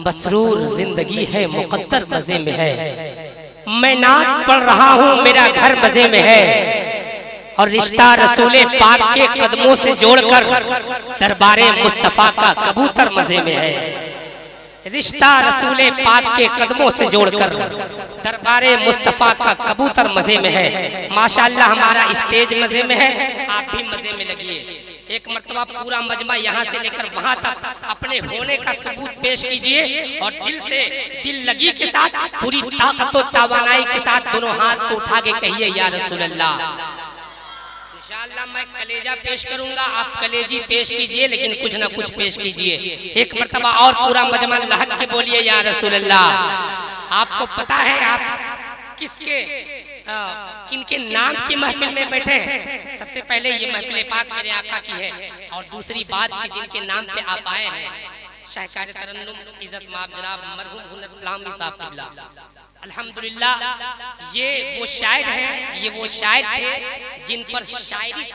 मसरूर जिंदगी है मुकद्दर मजे में है, मैं नात पढ़ रहा हूँ मेरा घर मजे में है, और रिश्ता रसूले पाक के कदमों से जोड़कर दरबारे मुस्तफा का कबूतर मजे में है। रिश्ता रसूले पाक के कदमों से जोड़कर दरबारे मुस्तफा का कबूतर मजे में है। माशाअल्लाह हमारा स्टेज मजे में है, आप भी मजे में लगिए। एक मर्तबा पूरा मजमा यहाँ से लेकर वहां तक अपने होने का सबूत पेश कीजिए और दिल से दिल लगी के साथ पूरी ताकत और तवानाई के साथ दोनों हाथ तो उठा के कहिए या रसूल अल्लाह। इंशाअल्लाह मैं कलेजा पेश करूंगा, आप कलेजी पेश कीजिए, लेकिन कुछ ना कुछ पेश कीजिए। एक मर्तबा और पूरा मजमा लहक के बोलिए या रसूल अल्लाह। आपको पता है आप किसके किनके नाम की महफिल में बैठे हैं? सबसे पहले ये महफिल पाक मेरे आका की है, और दूसरी बात कि जिनके नाम पे आप आए हैं शाहकार तरन्नुम इज्जत माब जनाब मरहूम हुनर इस्लामी साहब क़िबला, अल्हम्दुलिल्लाह ये वो शायर हैं, ये वो शायर थे जिन पर शायरी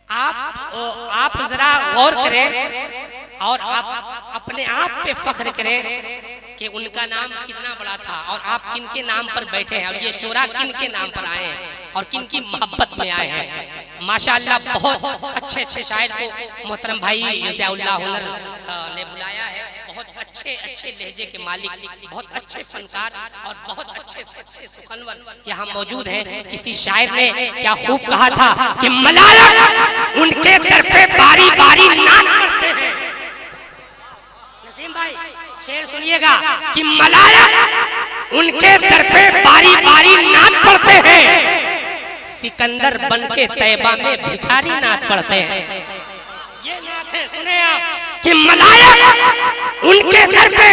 आप जरा गौर करें और आप अपने आप पे फख्र करें कि उनका नाम कितना बड़ा था और आप किन के नाम पर बैठे हैं, और ये शोरा किन के नाम पर आए हैं और किन की मोहब्बत में आए हैं। माशाअल्लाह बहुत अच्छे अच्छे शायर को मोहतरम भाई ज़ियाउल्लाह हुनर ने बुलाया है। बहुत अच्छे अच्छे लहजे के मालिक, बहुत अच्छे फनकार और बहुत अच्छे अच्छे सुखनवर यहाँ मौजूद हैं। किसी शायर ने क्या खूब कहा था कि मलायक उनके दर पे बारी बारी नाम करते हैं। नसीम भाई शेर सुनिएगा कि मलायक उनके दर पे बारी बारी नात पढ़ते हैं, सिकंदर बन के तैयबा में भिखारी नात पढ़ते हैं। ये नात है, सुने आप कि मलायक उनके दर पे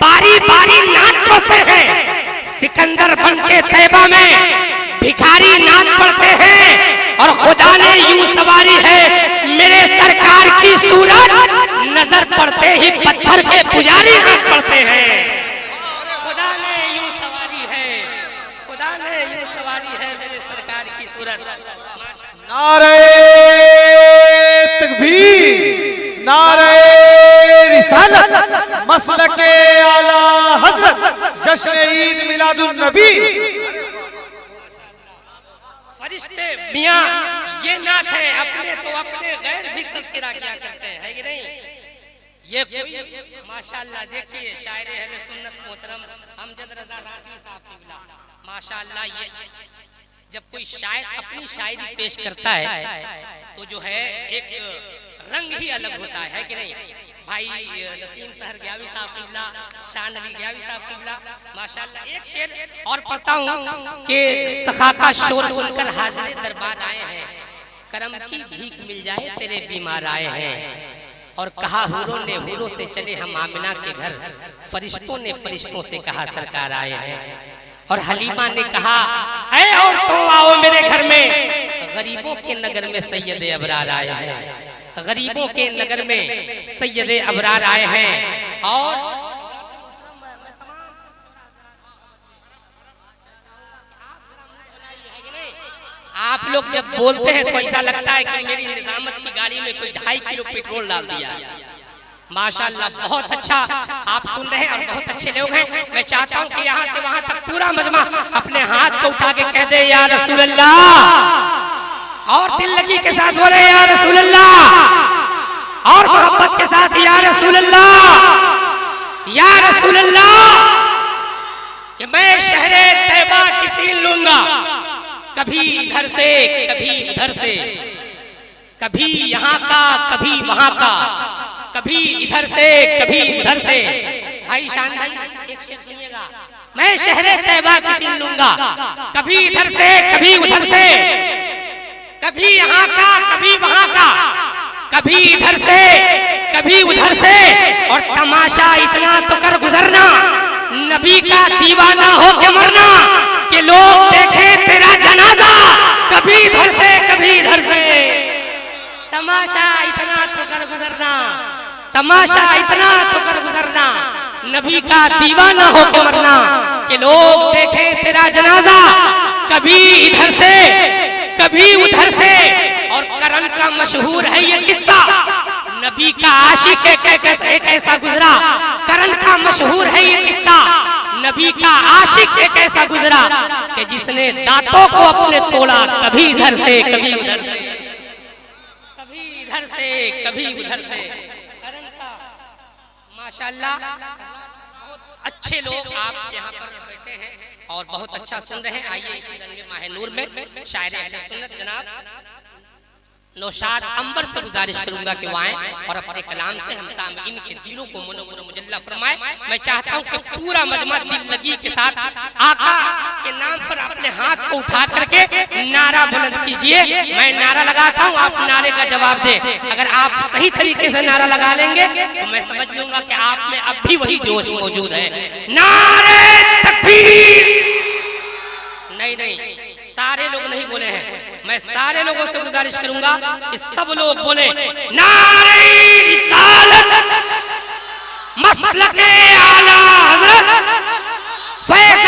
बारी बारी नात पढ़ते हैं, सिकंदर बन के तैयबा में भिखारी नात पढ़ते हैं, और खुदा ने यूं सवारी है मेरे सरकार की सूरत, नजर पड़ते ही पत्थर के पुजारी हाथ पड़ते हैं। खुदा ने यूं सवारी है, खुदा ने यूं सवारी है मेरे सरकार की सूरत। नारे तकबीर, नारे रिसालत, मसलके आला हजरत, जश्न ईद मिलादुन नबी। फरिश्ते मियां ये नात है, अपने तो अपने गैर भी तज़किरा किया करते हैं, है कि नहीं? ये माशाअल्लाह देखिए शायर अहले सुन्नत मोहतरम अमजद रजा राजवी साहब क़िबला, माशाअल्लाह ये जब कोई शायर अपनी शायरी पेश करता है तो जो है एक रंग ही अलग होता है कि नहीं? भाई नसीम सहर ग्यावी साहब क़िबला, शान अली ग्यावी साहब क़िबला, माशाअल्लाह। एक शेर और पढ़ता हूँ कि सखा का शोर सुनकर हाज़िर दरबार आए हैं, करम की भीख मिल जाए तेरे बीमार आए हैं, और कहा हुरों ने हुरों से चले हम आमिना के घर, फरिश्तों ने फरिश्तों से कहा सरकार आए हैं, और हलीमा ने कहा ऐ औरतों आओ मेरे घर में, गरीबों के नगर में सैयदे अबरार आए हैं, गरीबों के नगर में सैयदे अबरार आए हैं। और आप लोग जब बोलते हैं तो ऐसा लगता है कि मेरी निजामत की गाड़ी में कोई 2.5 किलो पेट्रोल डाल दिया। माशाअल्लाह बहुत अच्छा आप सुन रहे हैं और बहुत अच्छे लोग हैं। मैं चाहता हूं कि यहाँ से वहां तक पूरा मजमा अपने हाथ को उठा के कह दे या रसूल अल्लाह, और दिल लगी के साथ बोले या रसूल अल्लाह, और मोहब्बत के साथ या रसूल अल्लाह, या रसूल अल्लाह। कि मैं शहरे तैयबा की सीन लूंगा, कभी इधर से कभी उधर से, कभी यहाँ का कभी वहां का, कभी इधर से कभी उधर से। भाई शान भाई एक शेर सुनिएगा, मैं शहरे तैयबा की सीन लूंगा, कभी इधर से कभी उधर से, कभी यहाँ का कभी वहां का, कभी इधर से कभी उधर से, और तमाशा इतना तो कर गुजरना, नबी का दीवाना हो के मरना, कि लोग देखे तेरा जनाजा, कभी इधर से कभी इधर से। तमाशा इतना तो कर गुजरना, तमाशा इतना तो कर गुजरना, नबी का दीवाना हो के मरना, कि लोग देखे तेरा जनाजा, कभी इधर से कभी उधर से। और करम का मशहूर है ये किस्सा, आशिक एक ऐसा गुजरा, करण का मशहूर है ये किस्सा। नबी का आशिक एक ऐसा गुजरा कि जिसने दांतों को अपने तोड़ा, कभी इधर से कभी उधर से, कभी इधर से कभी उधर से। करण का माशाल्लाह, बहुत अच्छे लोग आप यहाँ पर बैठे हैं और बहुत अच्छा सुन रहे हैं। आइए इसी रंगे माह नूर में शायर अहले सुन्नत जनाब नौशाद अंबर से गुजारिश करूंगा कि वो आए और अपने कलाम से हम सामईन के दिलों को मुनव्वर मुजल्ला फरमाए। मैं चाहता हूं कि पूरा मजमा दिल लगी के साथ आका के नाम पर अपने हाथ को उठा करके नारा बुलंद कीजिए। मैं नारा लगाता हूं, आप नारे का जवाब दें। अगर आप सही तरीके से नारा लगा लेंगे तो मैं समझ लूंगा कि आप में अब भी वही जोश मौजूद है। नारे तकबीर। नहीं, सारे लोग नहीं बोले हैं। मैं सारे लोगों से गुजारिश करूंगा कि सब लोग बोले नारे रिसालत, मसलके आला हजरत, फैज़